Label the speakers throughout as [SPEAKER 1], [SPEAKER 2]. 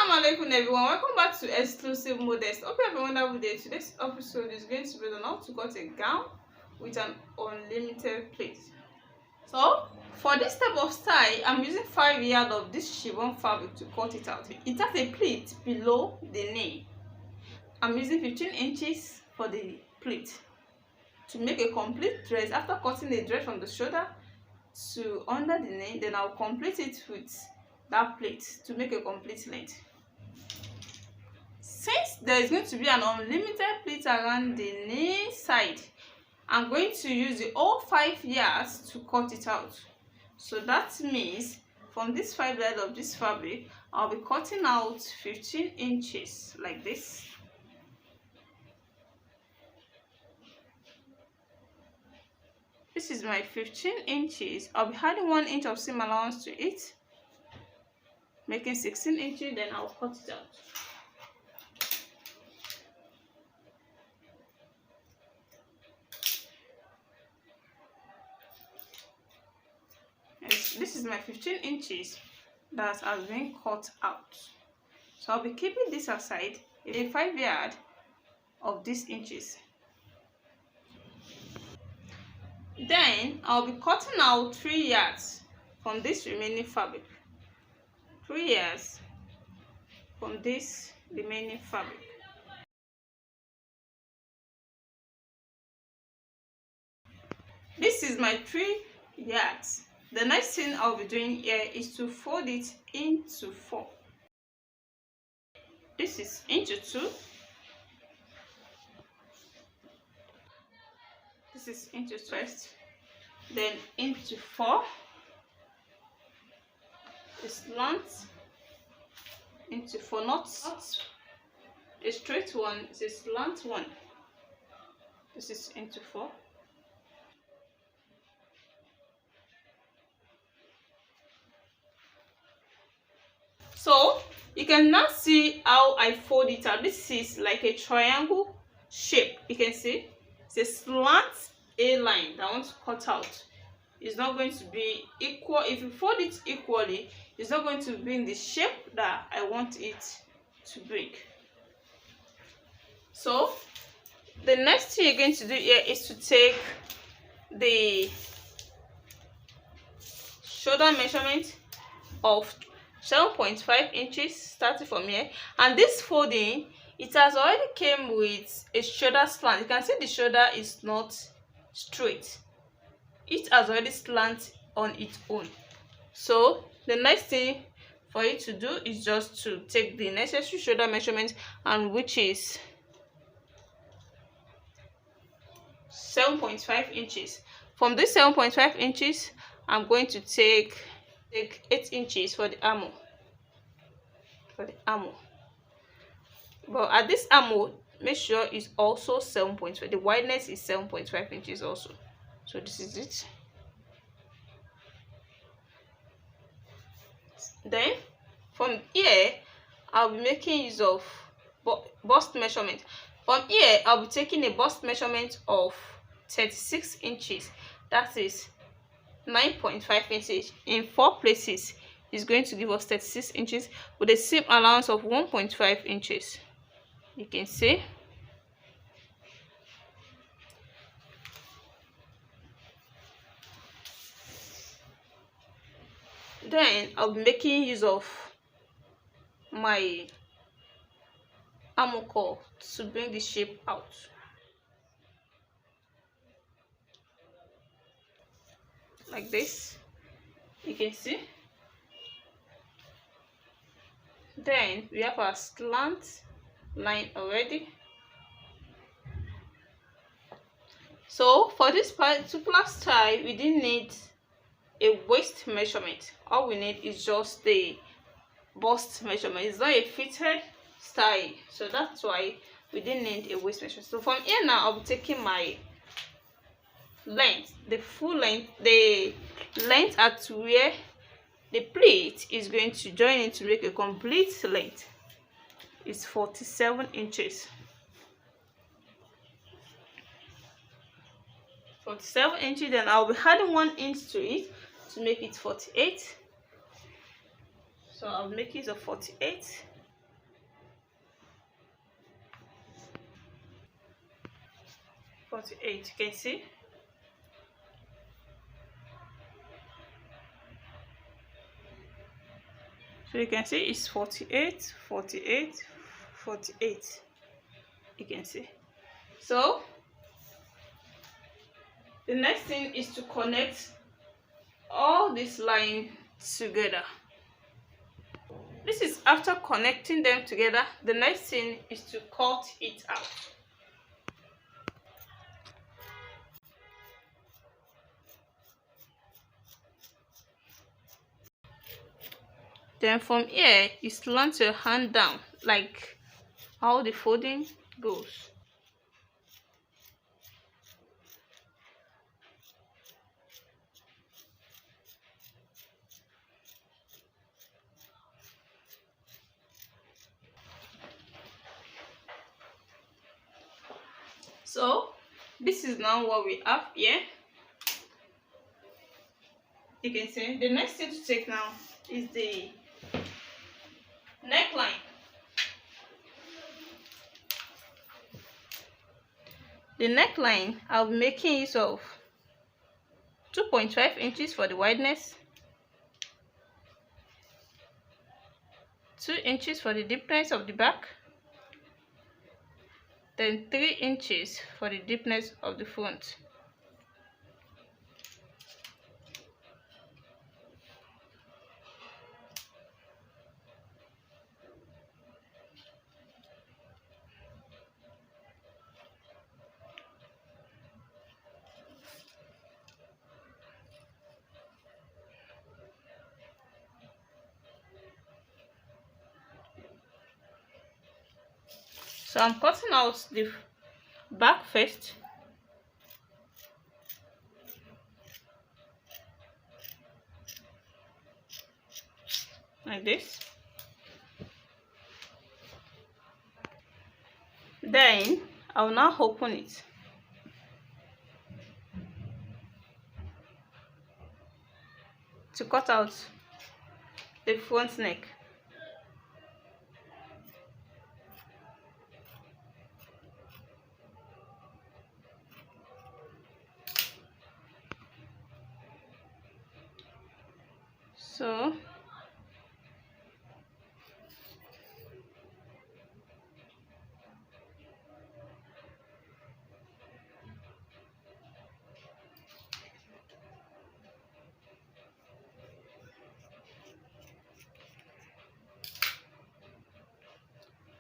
[SPEAKER 1] Assalamu alaikum everyone, welcome back to Exclusive Modest. Hope you have a wonderful day. Today's episode is going to be on how to cut a gown with an unlimited pleat. So for this type of style, I'm using 5 yards of this chiffon fabric to cut it out. It has a pleat below the knee. I'm using 15 inches for the pleat to make a complete dress. After cutting the dress from the shoulder to under the knee, then I'll complete it with that pleat to make a complete length. Since there is going to be an unlimited pleat around the knee side, I'm going to use the all 5 yards to cut it out. So that means from this 5 yards of this fabric, I'll be cutting out 15 inches like this. This is my 15 inches. I'll be adding 1 inch of seam allowance to it, making 16 inches, then I'll cut it out. Yes, this is my 15 inches that has been cut out. So I'll be keeping this aside, a 5 yard of these inches. Then I'll be cutting out 3 yards from this remaining fabric. 3 yards from this remaining fabric. This is my 3 yards. The next thing I'll be doing here is to fold it into 4. This is into 2. This is into first, then into 4. A slant into 4, not a straight one, it's a slant one. This is into 4. So you can now see how I fold it out. This is like a triangle shape. You can see it's a slant A line that I want to cut out. It's not going to be equal. If you fold it equally, it's not going to be in the shape that I want it to be. So the next thing you're going to do here is to take the shoulder measurement of 7.5 inches starting from here, and this folding, it has already came with a shoulder slant. You can see the shoulder is not straight, it has already slant on its own. So the next thing for you to do is just to take the necessary shoulder measurement, and which is 7.5 inches. From this 7.5 inches, I'm going to take 8 inches for the armhole. But at this armhole, make sure it's also 7.5. The wideness is 7.5 inches also. So this is it. Then from here, I'll be making use of bust measurement. From here, I'll be taking a bust measurement of 36 inches. That is 9.5 inches in 4 places. Is going to give us 36 inches with a seam allowance of 1.5 inches. You can see. Then I'll be making use of my armhole to bring the shape out. Like this, you can see. Then we have our slant line already. So for this particular style, we didn't need a waist measurement. All we need is just the bust measurement. It's not a fitted style, so that's why we didn't need a waist measurement. So from here now, I'll be taking my length, the full length, the length at where the pleat is going to join in to make a complete length. It's 47 inches. 47 inches, then I'll be adding 1 inch to it to make it 48. So I'll make it a 48. 48. You can see. So you can see it's 48, 48, 48. You can see. So the next thing is to connect all this line together. This is after connecting them together. The next thing is to cut it out. Then from here, you slant your hand down like how the folding goes. So this is now what we have here. You can see the next thing to take now is the neckline. The neckline, I'll be making use of 2.5 inches for the wideness, 2 inches for the deepness of the back, then 3 inches for the deepness of the front. So I'm cutting out the back first. Like this. Then I will now open it. To cut out the front neck. So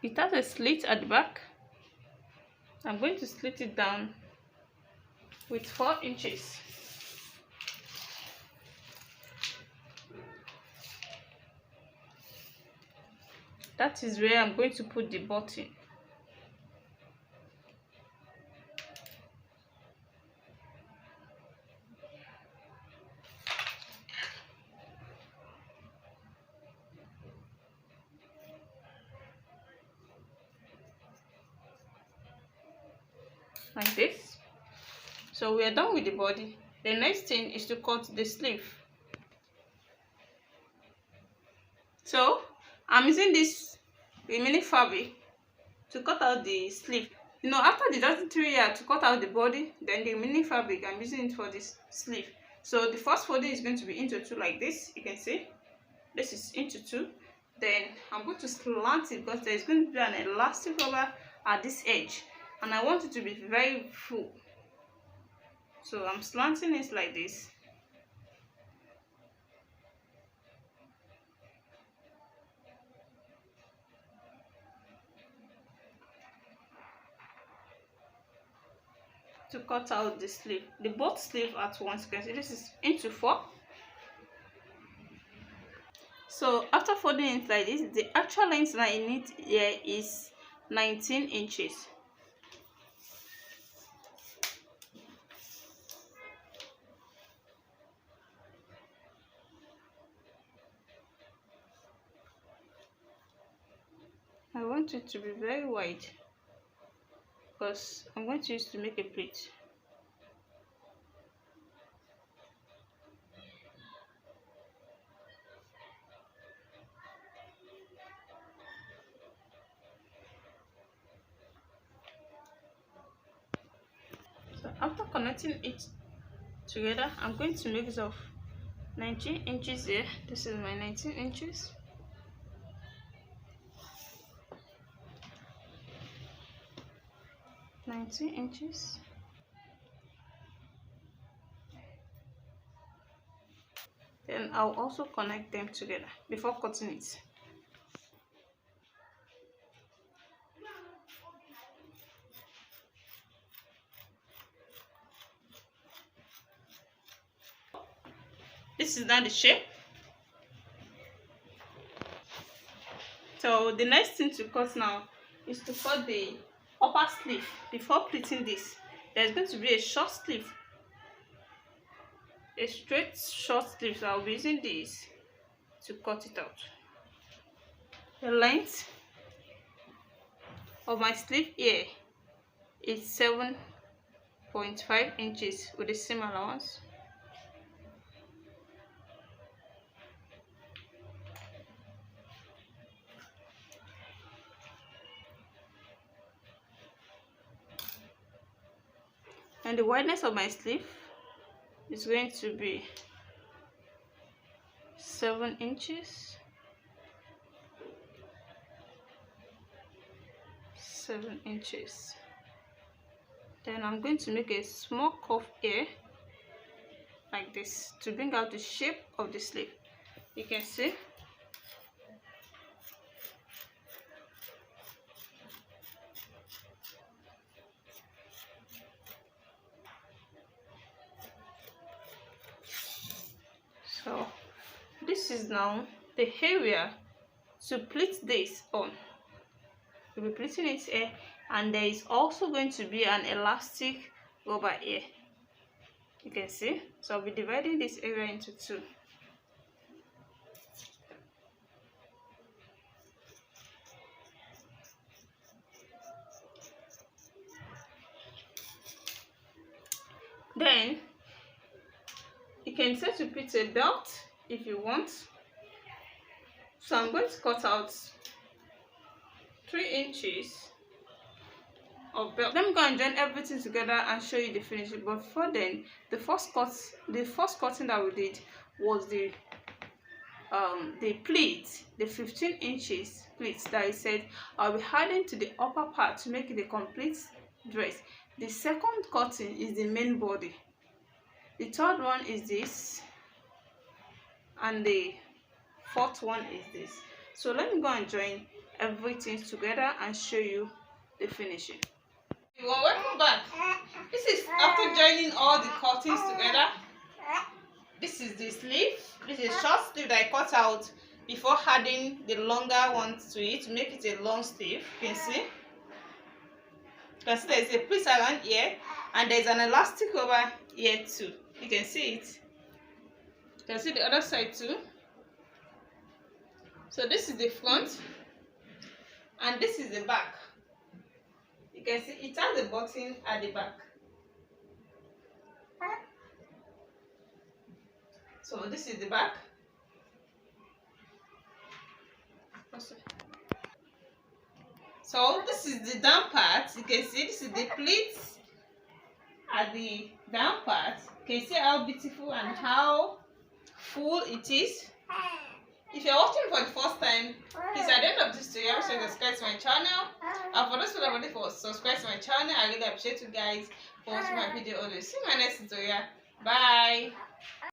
[SPEAKER 1] it has a slit at the back. I'm going to slit it down with 4 inches. That is where I'm going to put the button. Like this. So we are done with the body. The next thing is to cut the sleeve. So I'm using this remaining fabric to cut out the sleeve. After the 3 yards to cut out the body, then the remaining fabric I'm using it for this sleeve. So the first folding is going to be into 2 like this. You can see this is into 2. Then I'm going to slant it because there is going to be an elastic rubber at this edge, and I want it to be very full. So I'm slanting it like this. To cut out the sleeve, the both sleeve at once. You can see this is into 4. So after folding it like this, the actual length that I need here is 19 inches. I want it to be very wide because I'm going to use to make a plate. connecting it together, I'm going to make it of 19 inches here. This is my 19 inches. Then I'll also connect them together before cutting it. This is now the shape. So the next thing to cut now is to cut the upper sleeve. Before pleating this, there's going to be a short sleeve, a straight short sleeve. So I'll be using this to cut it out. The length of my sleeve here is 7.5 inches with the seam allowance. And the wideness of my sleeve is going to be 7 inches. 7 inches. Then I'm going to make a small curve here like this to bring out the shape of the sleeve. You can see. So this is now the area to pleat this on. We'll be pleating it here, and there is also going to be an elastic over here. You can see. So I'll be dividing this area into two. Then you can set to pleat a belt if you want. So I'm going to cut out 3 inches of belt. Let me go and join everything together and show you the finishing. But before then, the first cutting that we did was the pleat, the 15 inches pleat that I said I'll be adding to the upper part to make it a complete dress. The second cutting is the main body. The third one is this, and the fourth one is this. So let me go and join everything together and show you the finishing. Welcome back. This is after joining all the cuttings together. This is the sleeve. This is a short sleeve that I cut out before adding the longer ones to it to make it a long sleeve. You can see. You can see there's a pleat around here, and there's an elastic over here too. You can see it. You can see the other side too. So this is the front, and this is the back. You can see it has a button at the back. So this is the back. So this is the down part. You can see this is the pleat at the down part. You can see how beautiful and how full it is. If you're watching for the first time, please at the end of this tutorial, subscribe to my channel. And for those who are ready for subscribe to my channel, I really appreciate you guys for watching my video always. See you in my next tutorial. Bye.